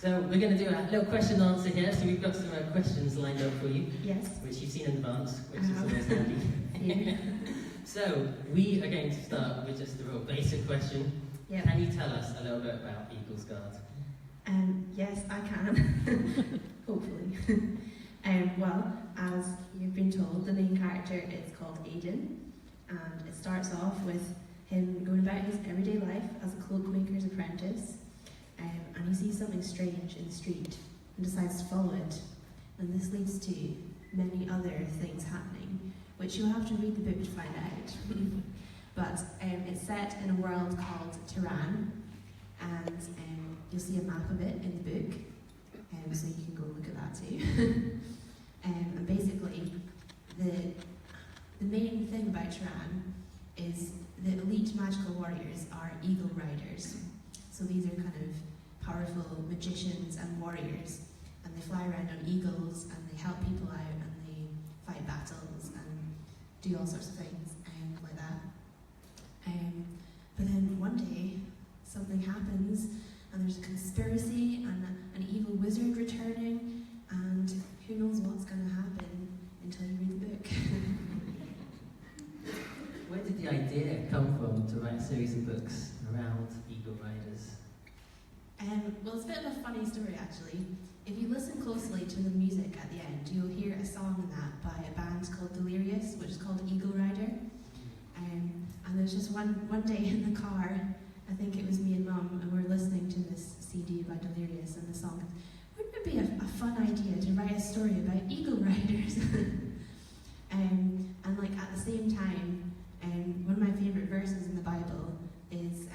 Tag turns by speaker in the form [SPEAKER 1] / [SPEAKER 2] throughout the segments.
[SPEAKER 1] So we're going to do a little question and answer here. So we've got some questions lined up for you.
[SPEAKER 2] Yes.
[SPEAKER 1] Which you've seen in advance, which is always handy.
[SPEAKER 2] Yeah.
[SPEAKER 1] So we are going to start with just a real basic question.
[SPEAKER 2] Yep.
[SPEAKER 1] Can you tell us a little bit about Eagle's Guard?
[SPEAKER 2] Yes, I can. Hopefully. Well, as you've been told, the main character is called Aidan, and it starts off with him going about his everyday life as a cloakmaker's apprentice, and he sees something strange in the street and decides to follow it. And this leads to many other things happening, which you'll have to read the book to find out. But it's set in a world called Tehran, and you'll see a map of it in the book, so you can go look at that too. And basically, the main thing about Tehran is the elite magical warriors are Eagle Riders. So these are kind of powerful magicians and warriors, and they fly around on eagles, and they help people out, and they fight battles and do all sorts of things like that. But then one day, something happens, and there's a conspiracy and an evil wizard returning, and who knows what's going to happen until you read the book.
[SPEAKER 1] Where did the idea come from to write a series of books around Eagle Riders?
[SPEAKER 2] Well, it's a bit of a funny story, actually. If you listen closely to the music at the end, you'll hear a song in that by a band called Delirious, which is called Eagle Rider. And there's just one day in the car, I think it was me and Mum, and we were listening to this CD by Delirious, and the song, wouldn't it be a fun idea to write a story about Eagle Riders? And like at the same time, one of my favourite verses in the Bible is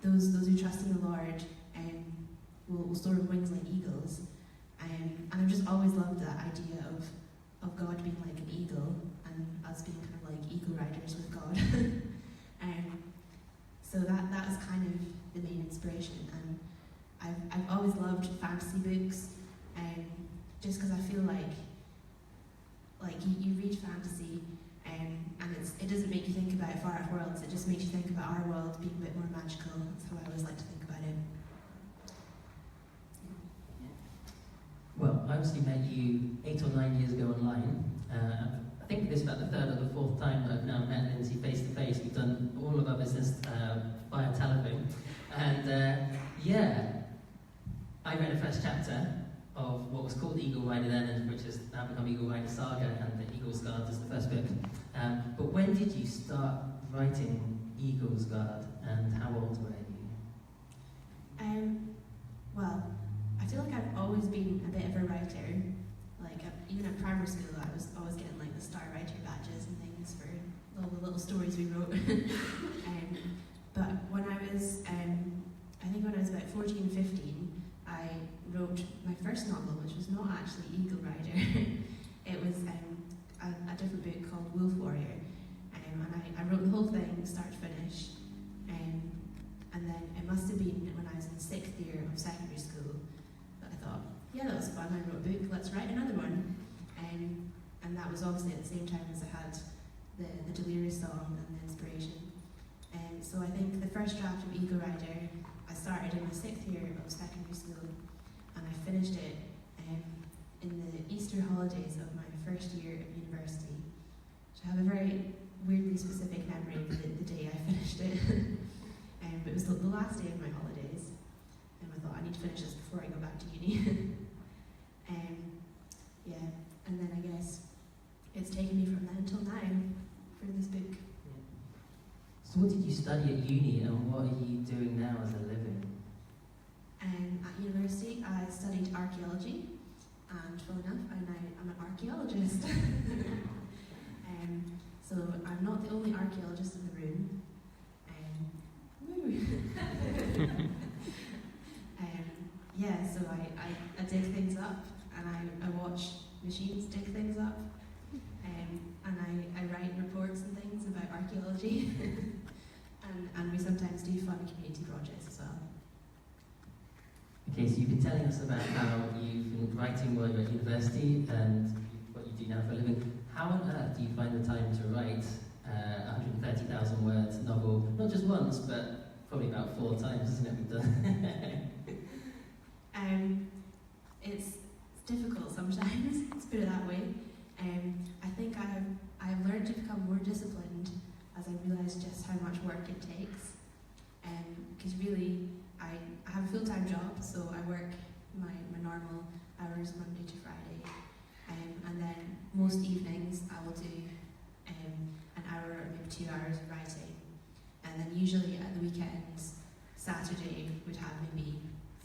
[SPEAKER 2] those who trust in the Lord will soar with wings like eagles. And I've just always loved that idea of God being like an eagle and us being kind of like eagle riders with God. So that was kind of the main inspiration. And I've always loved fantasy books, just because I feel like you read fantasy and it doesn't make you think about far off worlds, it just makes you think about our world being a bit more magical. That's how I always like to think about it.
[SPEAKER 1] Well, I obviously met you 8 or 9 years ago online. I think this is about the third or the fourth time that I've now met Lindsey face to face. We've done all of our business via telephone. And I read the first chapter of what was called Eagle Rider then, and which has now become Eagle Rider Saga, and the Eagle's Guard is the first book. But when did you start writing Eagle's Guard, and how old were you?
[SPEAKER 2] Well, I feel like I've always been a bit of a writer. Like, even at primary school, I was always getting like the star writer badges and things for all the little stories we wrote. But when I was, I think when I was about 14, 15, I wrote my first novel, which was not actually Eagle Rider. It was a different book called Wolf Warrior. And I wrote the whole thing, start to finish. And then it must have been when I was in 6th year of secondary school that I thought, yeah, that was fun, I wrote a book, let's write another one. And that was obviously at the same time as I had the Delirious song and the inspiration. So I think the first draft of Eagle Rider, I started in the 6th year of secondary school, and I finished it in the Easter holidays of my first year of university. So I have a very weirdly specific memory of the day I finished it. But it was the last day of my holidays, and I thought I need to finish this before I go back to uni. And then I guess it's taken me from then until now for this book.
[SPEAKER 1] So what did you study at uni, and what are you doing now as a living?
[SPEAKER 2] At university, I studied archaeology, and funnily enough, I'm an archaeologist. So I'm not the only archaeologist in the room. So I dig things up, and I watch machines dig things up, and I write reports and things about archaeology, and we sometimes do fun community projects as well.
[SPEAKER 1] Okay, so you've been telling us about how you've been writing while you're at university and what you do now for a living. How on earth do you find the time to write 130,000 words novel, not just once, but probably about 4 times, isn't it, we've done?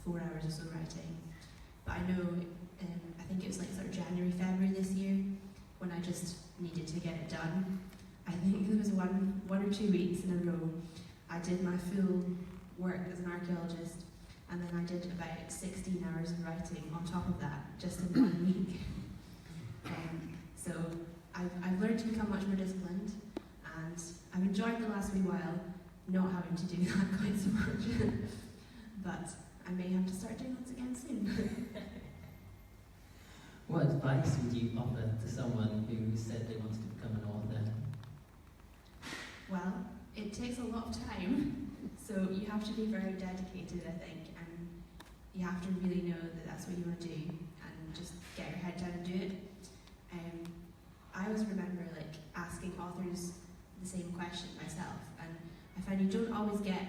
[SPEAKER 2] 4 hours or so writing. But I know, I think it was like sort of January, February this year, when I just needed to get it done. I think there was one or 2 weeks in a row I did my full work as an archaeologist, and then I did about 16 hours of writing on top of that, just in 1 week. So I've learned to become much more disciplined, and I've enjoyed the last wee while not having to do that quite so much. But I may have to start doing that again soon.
[SPEAKER 1] What advice would you offer to someone who said they wanted to become an author?
[SPEAKER 2] Well, it takes a lot of time, so you have to be very dedicated, I think, and you have to really know that that's what you want to do, and just get your head down and do it. I always remember asking authors the same question myself, and I find you don't always get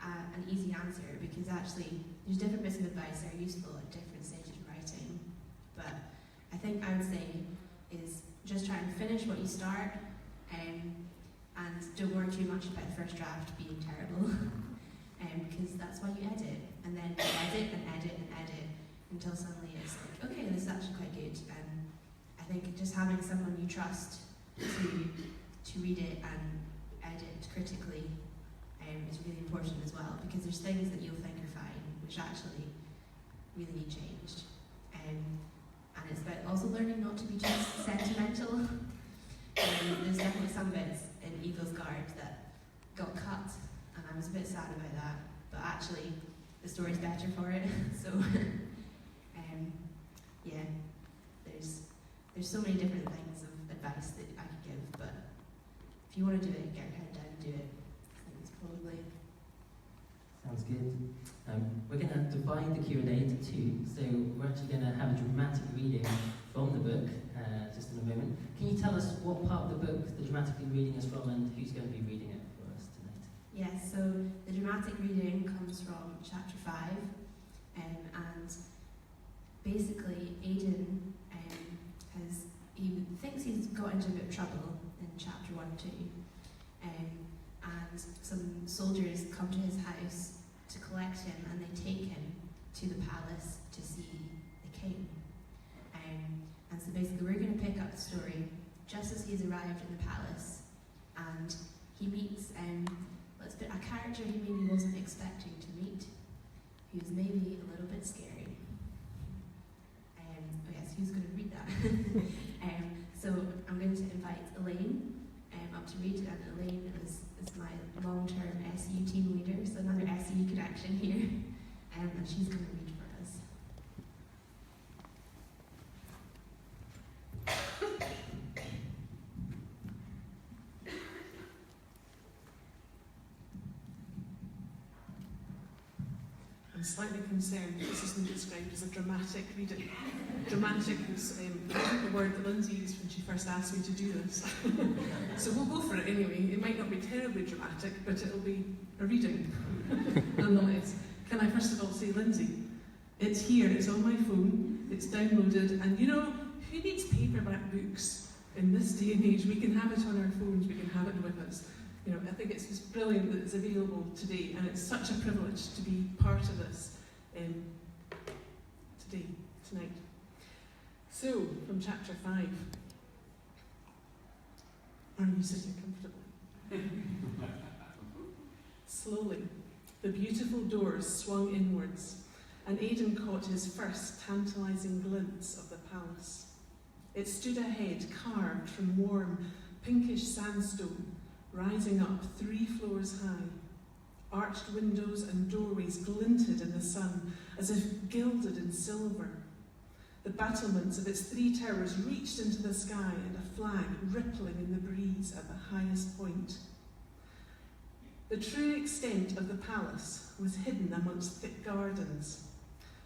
[SPEAKER 2] an easy answer, because actually there's different bits of advice that are useful at different stages of writing. But I think I would say is just try and finish what you start, and don't worry too much about the first draft being terrible, because that's why you edit, and then you edit and edit and edit until suddenly it's like, okay, this is actually quite good. And I think just having someone you trust to read it and edit critically is really important as well, because there's things that you'll think are fine which actually really need changed. And it's about also learning not to be too sentimental. There's definitely some bits in Eagle's Guard that got cut, and I was a bit sad about that, but actually the story's better for it. So yeah, there's so many different things of advice that I could give, but if you want to do it, get your head down and do it. I think it's probably...
[SPEAKER 1] Sounds good. We're going to divide the Q&A into two, so we're actually going to have a dramatic reading from the book just in a moment. Can you tell us what part of the book the dramatic reading is from, and who's going to be reading it for us tonight?
[SPEAKER 2] Yes, so the dramatic reading comes from chapter 5, and basically Aidan he thinks he's got into a bit of trouble in chapter 1 and 2, and some soldiers come to his house to collect him, and they take him to the palace to see the king. And so basically we're going to pick up the story just as he's arrived in the palace, and he meets a character he maybe wasn't expecting to meet, who's maybe a little bit scary. Who's going to read that? So I'm going to invite Elaine up to read, and Elaine is my long-term SU team leader, so another SU connection here, and she's going to read for us.
[SPEAKER 3] I'm slightly concerned that this isn't described as a dramatic reading. Dramatic was the word that Lindsey used when she first asked me to do this. So we'll go for it anyway. It might not be terribly dramatic, but it'll be a reading nonetheless. Can I first of all say, Lindsey, it's here, it's on my phone, it's downloaded, and you know, who needs paperback books in this day and age? We can have it on our phones, we can have it with us. You know, I think it's just brilliant that it's available today, and it's such a privilege to be part of this tonight. So, from chapter 5. Are you sitting comfortably? Slowly, the beautiful doors swung inwards, and Aidan caught his first tantalising glimpse of the palace. It stood ahead, carved from warm, pinkish sandstone, rising up 3 floors high. Arched windows and doorways glinted in the sun, as if gilded in silver. The battlements of its 3 towers reached into the sky, and a flag rippling in the breeze at the highest point. The true extent of the palace was hidden amongst thick gardens.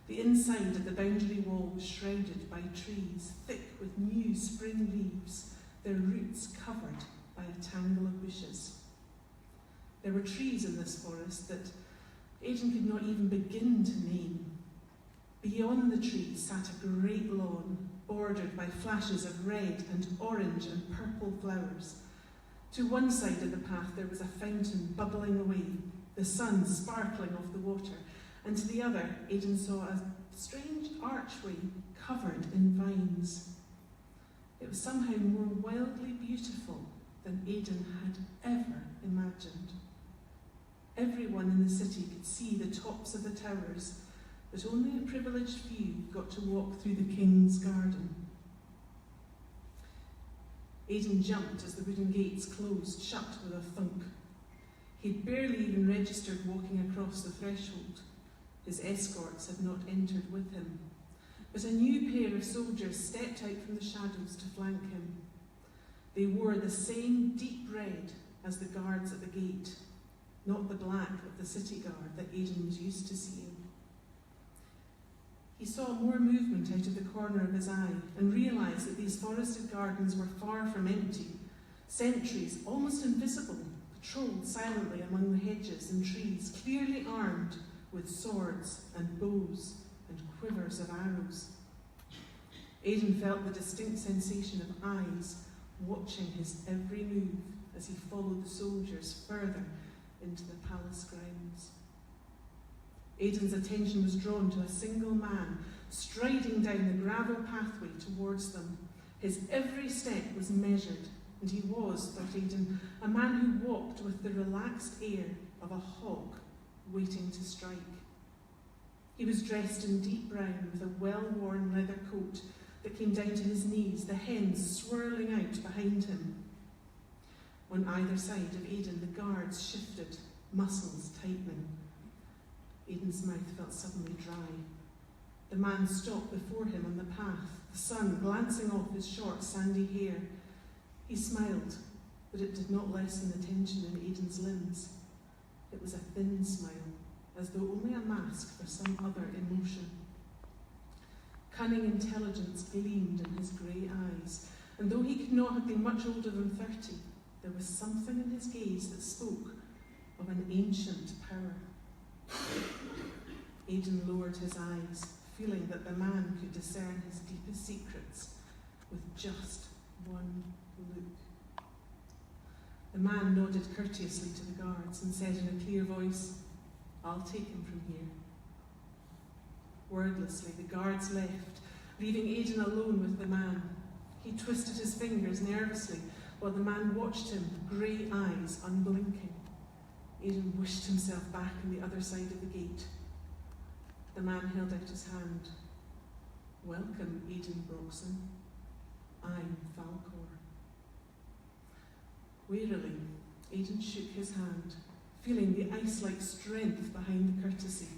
[SPEAKER 3] The inside of the boundary wall was shrouded by trees, thick with new spring leaves, their roots covered by a tangle of bushes. There were trees in this forest that Aidan could not even begin to name. Beyond the trees sat a great lawn, bordered by flashes of red and orange and purple flowers. To one side of the path there was a fountain bubbling away, the sun sparkling off the water, and to the other, Aidan saw a strange archway covered in vines. It was somehow more wildly beautiful than Aidan had ever imagined. Everyone in the city could see the tops of the towers, but only a privileged few got to walk through the king's garden. Aidan jumped as the wooden gates closed shut with a thunk. He'd barely even registered walking across the threshold. His escorts had not entered with him, but a new pair of soldiers stepped out from the shadows to flank him. They wore the same deep red as the guards at the gate, not the black of the city guard that Aidan was used to seeing. He saw more movement out of the corner of his eye and realised that these forested gardens were far from empty. Sentries, almost invisible, patrolled silently among the hedges and trees, clearly armed with swords and bows and quivers of arrows. Aidan felt the distinct sensation of eyes watching his every move as he followed the soldiers further into the palace grounds. Aidan's attention was drawn to a single man striding down the gravel pathway towards them. His every step was measured, and he was, thought Aidan, a man who walked with the relaxed air of a hawk waiting to strike. He was dressed in deep brown with a well-worn leather coat that came down to his knees, the hems swirling out behind him. On either side of Aidan, the guards shifted, muscles tightening. Aidan's mouth felt suddenly dry. The man stopped before him on the path, the sun glancing off his short, sandy hair. He smiled, but it did not lessen the tension in Aidan's limbs. It was a thin smile, as though only a mask for some other emotion. Cunning intelligence gleamed in his grey eyes, and though he could not have been much older than 30, there was something in his gaze that spoke of an ancient power. Aidan lowered his eyes, feeling that the man could discern his deepest secrets with just one look. The man nodded courteously to the guards and said in a clear voice, "I'll take him from here." Wordlessly, the guards left, leaving Aidan alone with the man. He twisted his fingers nervously while the man watched him, grey eyes unblinking. Aidan wished himself back on the other side of the gate. The man held out his hand. "Welcome, Aidan Broxson. I'm Falcor." Warily, Aidan shook his hand, feeling the ice-like strength behind the courtesy.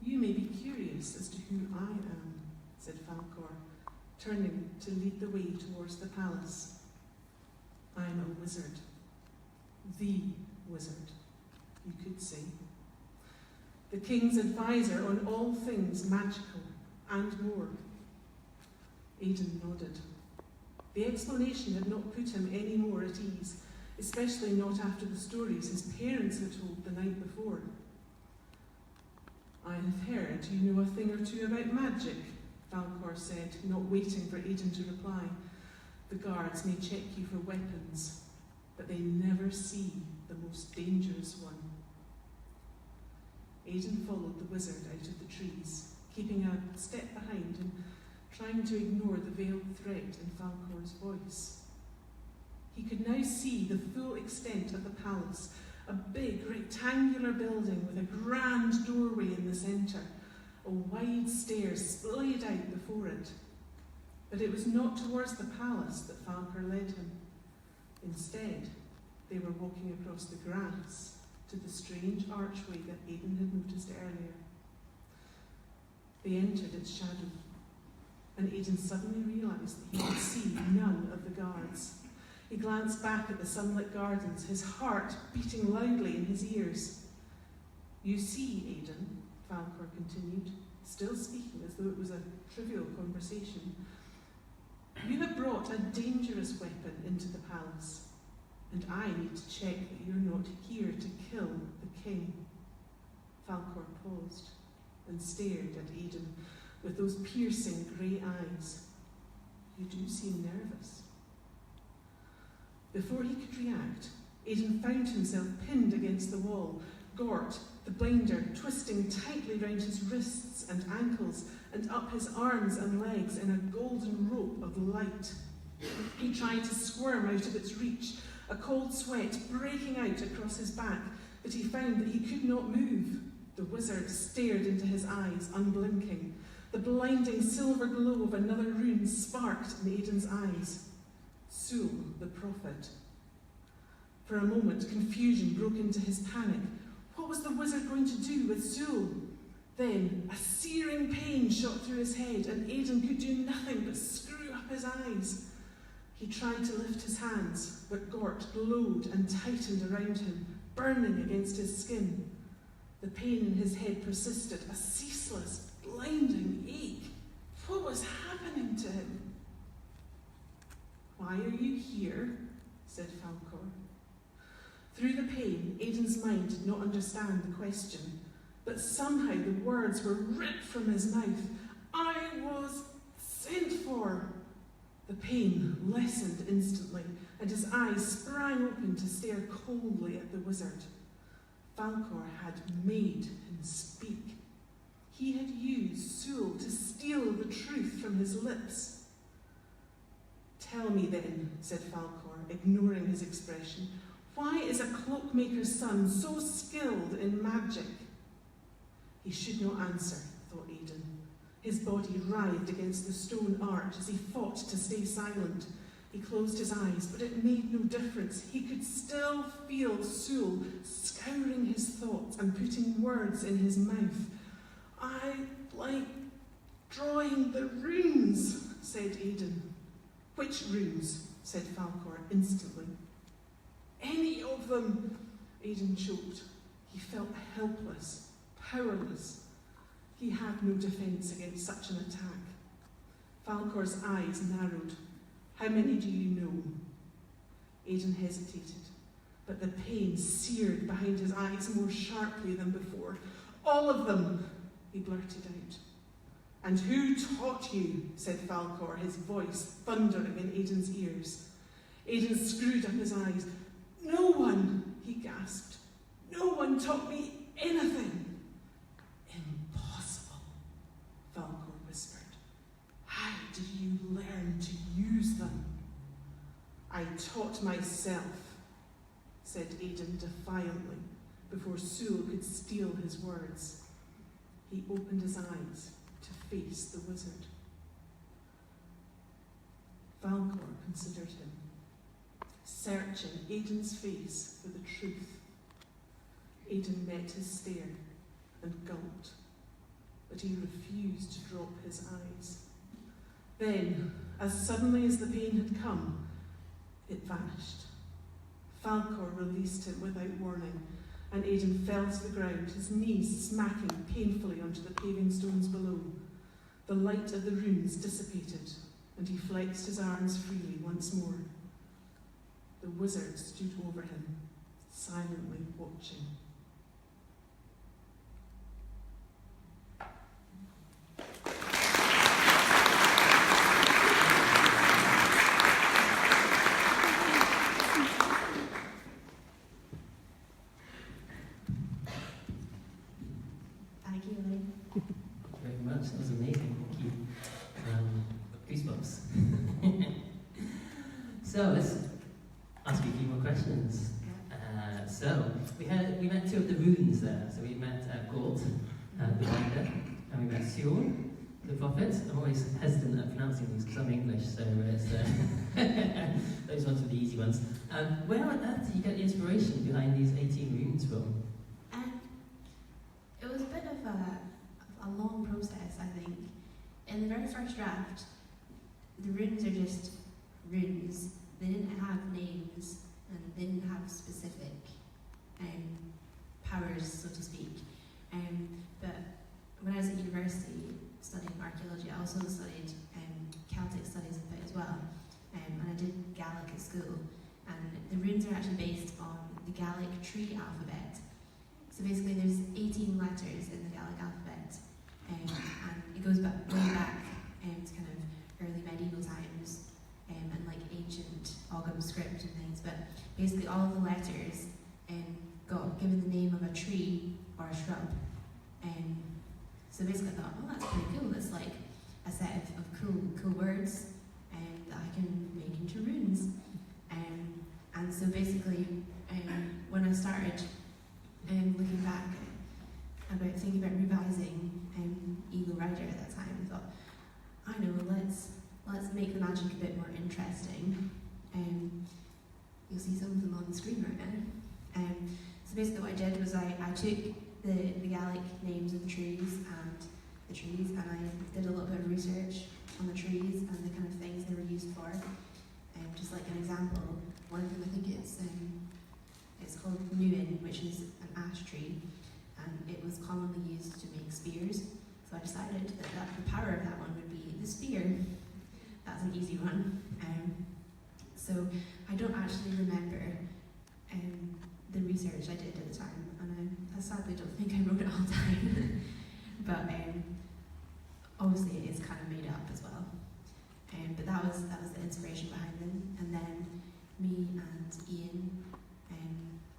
[SPEAKER 3] "You may be curious as to who I am," said Falcor, turning to lead the way towards the palace. "I'm a wizard. The wizard, you could say. The king's advisor on all things magical and more." Aidan nodded. The explanation had not put him any more at ease, especially not after the stories his parents had told the night before. "I have heard you know a thing or two about magic," Falcor said, not waiting for Aidan to reply. "The guards may check you for weapons, but they never see the most dangerous one." Aidan followed the wizard out of the trees, keeping a step behind and trying to ignore the veiled threat in Falcor's voice. He could now see the full extent of the palace, a big rectangular building with a grand doorway in the centre, a wide stairs splayed out before it. But it was not towards the palace that Falcor led him. Instead, they were walking across the grass to the strange archway that Aidan had noticed earlier. They entered its shadow, and Aidan suddenly realised that he could see none of the guards. He glanced back at the sunlit gardens, his heart beating loudly in his ears. "You see, Aidan," Falcor continued, still speaking as though it was a trivial conversation, "you have brought a dangerous weapon into the palace, and I need to check that you're not here to kill the king." Falcor paused and stared at Aidan with those piercing grey eyes. "You do seem nervous." Before he could react, Aidan found himself pinned against the wall. Gort, the binder twisting tightly round his wrists and ankles and up his arms and legs in a golden rope of light. He tried to squirm out of its reach, a cold sweat breaking out across his back, but he found that he could not move. The wizard stared into his eyes, unblinking. The blinding silver glow of another rune sparked in Aidan's eyes. Sul, the prophet. For a moment, confusion broke into his panic. What was the wizard going to do with Sul? Then, a searing pain shot through his head, and Aidan could do nothing but screw up his eyes. He tried to lift his hands, but Gort glowed and tightened around him, burning against his skin. The pain in his head persisted, a ceaseless, blinding ache. What was happening to him? "Why are you here?" said Falcor. Through the pain, Aidan's mind did not understand the question, but somehow the words were ripped from his mouth. "I was sent for." The pain lessened instantly, and his eyes sprang open to stare coldly at the wizard. Falcor had made him speak. He had used Sul to steal the truth from his lips. "Tell me then," said Falcor, ignoring his expression, "why is a cloakmaker's son so skilled in magic?" He should not answer, thought Aidan. His body writhed against the stone arch as he fought to stay silent. He closed his eyes, but it made no difference. He could still feel Sul scouring his thoughts and putting words in his mouth. "I like drawing the runes," said Aidan. "Which runes?" said Falcor instantly. "Any of them," Aidan choked. He felt helpless, powerless. He had no defence against such an attack. Falcor's eyes narrowed. "How many do you know?" Aidan hesitated, but the pain seared behind his eyes more sharply than before. "All of them," he blurted out. "And who taught you?" said Falcor, his voice thundering in Aidan's ears. Aidan screwed up his eyes. "No one," he gasped. "No one taught me anything." "Impossible," Falcor whispered. "How did you learn to use them?" "I taught myself," said Aidan defiantly, before Sul could steal his words. He opened his eyes to face the wizard. Falcor considered him, searching Aidan's face for the truth. Aidan met his stare and gulped, but he refused to drop his eyes. Then, as suddenly as the pain had come, it vanished. Falcor released him without warning, and Aidan fell to the ground, his knees smacking painfully onto the paving stones below. The light of the runes dissipated, and he flexed his arms freely once more. The wizard stood over him, silently watching.
[SPEAKER 2] Thank you, Elaine.
[SPEAKER 1] Very much. That was amazing. Thank you. Goosebumps. So let's ask you a few more questions. So we met two of the runes there. So we met Gort, the binder, and we met Sul, the prophet. I'm always hesitant at pronouncing these because I'm English, so it's, those ones are the easy ones. Where on earth did you get the inspiration behind these 18 runes from?
[SPEAKER 2] It was a bit of a long process, I think. In the very first draft, the runes are just runes. They didn't have names and they didn't have specific powers, so to speak. But when I was at university studying archaeology, I also studied Celtic studies a bit as well. And I did Gaelic at school. And the runes are actually based on the Gaelic tree alphabet. So basically there's 18 letters in the Gaelic alphabet, and it goes back, way back to kind of early medieval times, and like ancient Ogham script and things. But basically all of the letters got given the name of a tree or a shrub. So basically I thought, well, that's pretty cool. It's like a set of cool words that I can make into runes. And so basically, when I started looking back about thinking about revising Eagle Rider at that time, I thought, I know, let's make the magic a bit more interesting. You'll see some of them on the screen right now. So basically what I did was I took the Gaelic names of the trees and I did a little bit of research on the trees and the kind of things they were used for. Just like an example, one of them I think it's called Nuin, which is an ash tree, and it was commonly used to make spears. So I decided that the power of that one would be the spear. That's an easy one. So I don't actually remember the research I did at the time, and I sadly don't think I wrote it all down. But obviously it is kind of made up as well. But that was the inspiration behind them. And then me and Ian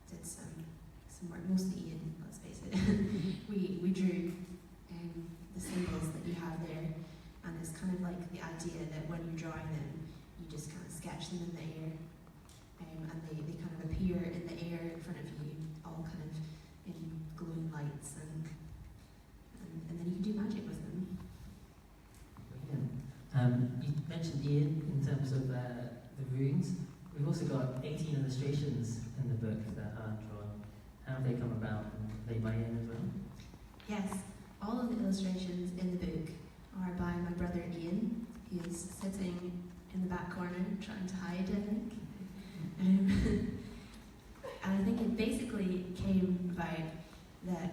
[SPEAKER 2] did some work, mostly Ian, let's face it. we drew the symbols that you have there, and it's kind of like the idea that when you're drawing them, you just kind of sketch them in the air, and they kind of appear in the air in front of you, all kind of in glowing lights, and then you can do magic with them.
[SPEAKER 1] Brilliant. You mentioned Ian in terms of the runes. We've also got 18 illustrations in the book that are drawn. How have they come about? And are they by Ian as well?
[SPEAKER 2] Yes, all of the illustrations in the book are by my brother Ian. He is sitting in the back corner trying to hide, I think. And I think it basically came about that,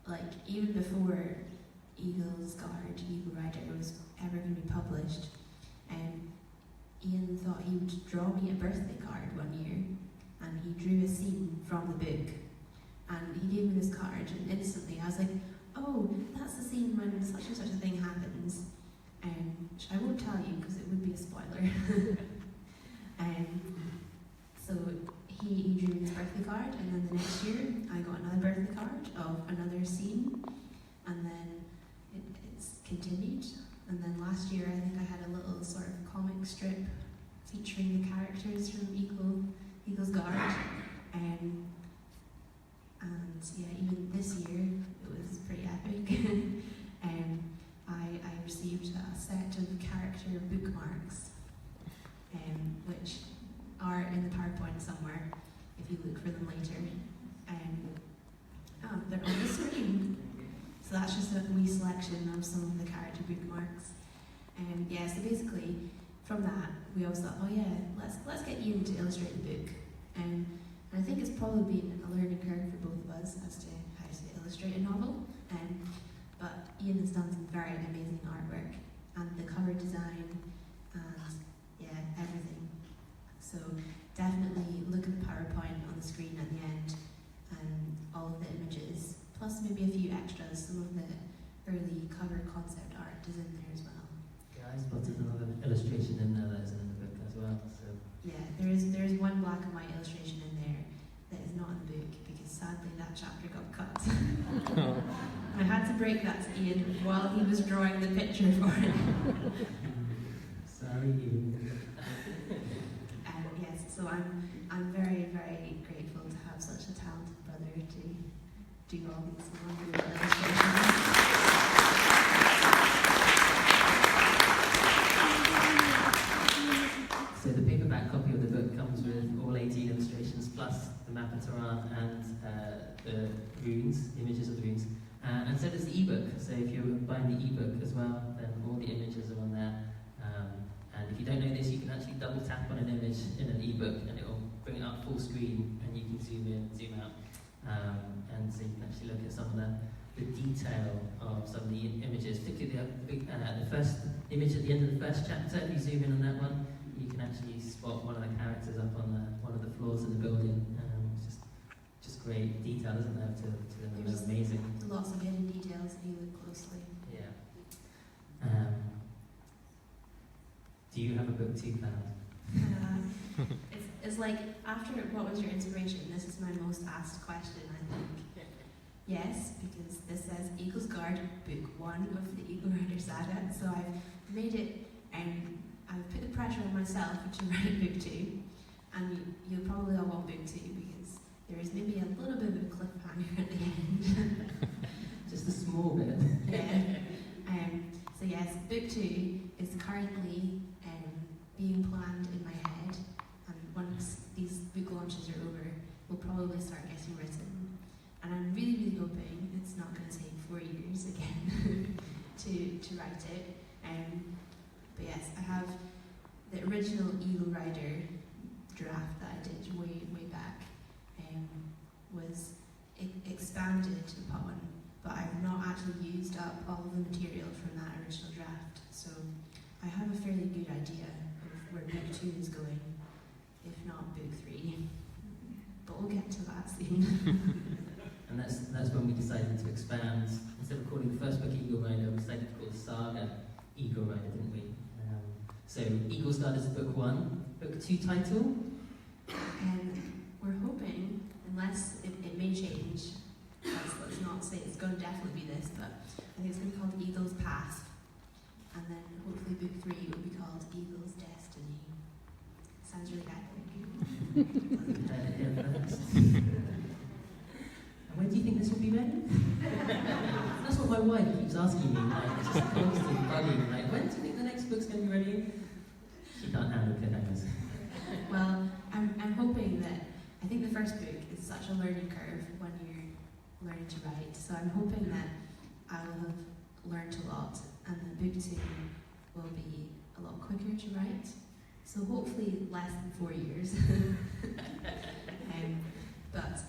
[SPEAKER 2] like, even before Eagle's Guard, Eagle Rider was ever going to be published, Ian thought he would draw me a birthday card one year, and he drew a scene from the book, and he gave me this card, and instantly I was like, oh, that's the scene when such and such a thing happens, which I won't tell you because it would be a spoiler. So he drew me this birthday card, and then the next year I got another birthday card of another scene, and then it's continued. And then last year I think I had a little sort of comic strip featuring the characters from Eagle's Guard. And yeah, even this year it was pretty epic. I received a set of character bookmarks, which are in the PowerPoint somewhere if you look for them later. They're on the screen. So that's just a wee selection of some of the character bookmarks. Yeah, so basically from that we always thought, oh yeah, let's get Ian to illustrate the book. And I think it's probably been a learning curve for both of us as to how to illustrate a novel. But Ian has done some very amazing artwork, and the cover design, and yeah, everything. So definitely look at the PowerPoint on the screen at the end, and all of the images, plus maybe a few extras. Some of the early cover concept art is in there as well.
[SPEAKER 1] Yeah, I spotted another illustration in there that isn't in the book as well. So
[SPEAKER 2] Yeah, there is one black and white illustration in there that is not in the book because sadly that chapter got cut. I had to break that to Ian while he was drawing the picture for it.
[SPEAKER 1] sorry, Ian.
[SPEAKER 2] Yes, so I'm very, very grateful to have such a talented brother to do all these wonderful illustrations.
[SPEAKER 1] So the paperback copy of the book comes with all 18 illustrations plus the map of Tehran and the runes, images of the runes. And so does the ebook. So if you're buying the ebook as well, then all the images are on there. And if you don't know this, you can actually double tap on an image in an ebook and it will bring it up full screen and you can zoom in, zoom out. And so you can actually look at some of the detail of some of the images, particularly the first image at the end of the first chapter. If you zoom in on that one, you can actually spot one of the characters up on one of the floors of the building. It's just great detail, isn't there, to them. It's amazing.
[SPEAKER 2] Lots of hidden details if you look closely.
[SPEAKER 1] Yeah. Do you have a book too planned?
[SPEAKER 2] It's like, after what was your inspiration? This is my most asked question, I think. yes, because this says Eagle's Guard, Book 1 of the Eagle Rider Saga, so I've made it, I've put the pressure on myself to write Book 2, and you'll probably all want Book 2 because there is maybe a little bit of a cliffhanger at the end.
[SPEAKER 1] Just a small bit.
[SPEAKER 2] Yeah. So yes, Book 2 is currently being planned in my head, and once these book launches are over, we'll probably start getting written. And I'm really, really hoping it's not going to take 4 years again to write it. But yes, I have the original Eagle Rider draft that I did way back was expanded upon, but I've not actually used up all of the material from that original draft. So I have a fairly good idea of where Book 2 is going, if not Book 3. But we'll get to that soon.
[SPEAKER 1] And that's when we decided to expand. Instead of calling the first book Eagle Rider, we decided to call the saga Eagle Rider, didn't we? So Eagle's Guard is book 1. Book 2 title?
[SPEAKER 2] We're hoping, unless it may change, let's not say it's going to definitely be this, but I think it's going to be called Eagle's Path. And then hopefully book 3 will be called Eagle's Destiny. Sounds really epic.
[SPEAKER 1] And when do you think this will be ready? That's what my wife keeps asking me, like, it's just constantly bugging, like, when do you think the next book's going to be ready? She can't handle cliffhangers.
[SPEAKER 2] Well, I'm hoping that, I think the first book is such a learning curve when you're learning to write, so I'm hoping that I will have learned a lot, and that book 2 will be a lot quicker to write, so hopefully less than 4 years. But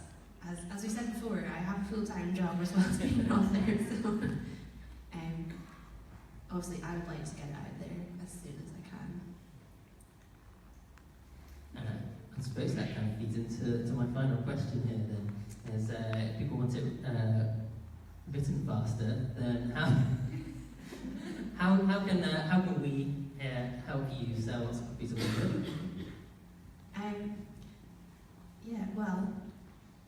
[SPEAKER 2] as we said before, I have a full-time job as well as being an author, so obviously I would like to get it out there as soon as I can.
[SPEAKER 1] I suppose that kind of feeds into my final question here then, is if people want it written faster, then how can we help you sell lots of copies of the book?
[SPEAKER 2] Yeah, well,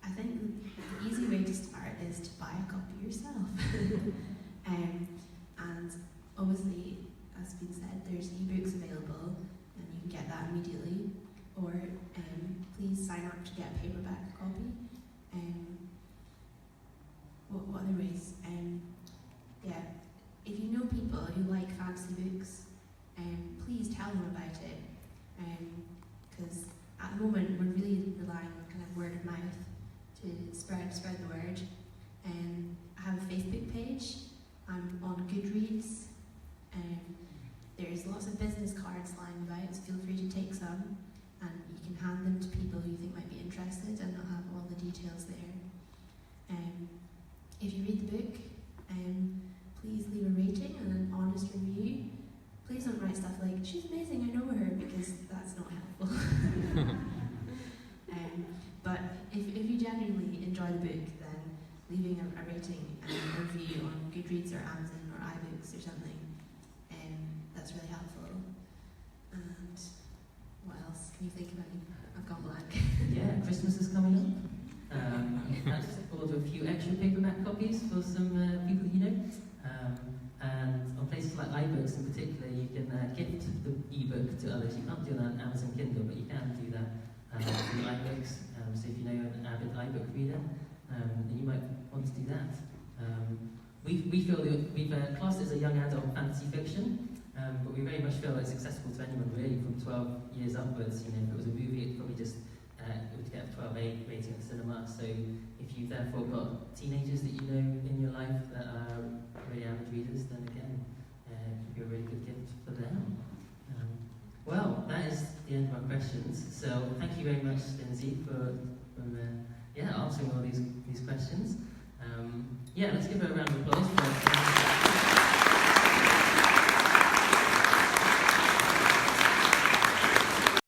[SPEAKER 2] I think the easy way to start is to buy a copy yourself. And obviously, as been said, there's ebooks available, and you can get that immediately. Or please sign up to get a paperback copy. What other ways? Yeah, if you know people who like fantasy books, please tell them about it. Because at the moment we're really relying on kind of word of mouth to spread the word. I have a Facebook page. I'm on Goodreads. There's lots of business cards lying about, so feel free to take some, and you can hand them to people who you think might be interested, and they'll have all the details there. If you read the book, please leave a rating and an honest review. Please don't write stuff like, "She's amazing, I know her," because that's not helpful. But if you genuinely enjoy the book, then leaving a rating and a review on Goodreads or Amazon or iBooks or something, that's really helpful. And what else can you think about? I've gone blank.
[SPEAKER 1] Yeah, Christmas is coming up. Perhaps order a few extra paperback copies for some people you know. And on places like iBooks in particular, you can gift the ebook to others. You can't do that on Amazon Kindle, but you can do that through iBooks. So if you know an avid iBook reader, then you might want to do that. We feel that we've classed it as a young adult fantasy fiction, but we very much feel it's accessible to anyone really from 12 years upwards. You know, if it was a movie, it'd probably just it would get a 12A rating at the cinema. So if you've therefore got teenagers that you know in your life that are really avid readers, then again, it could be a really good gift for them. Well, that is the end of our questions. So thank you very much, Lindsey, for answering all these questions. Let's give her a round of applause for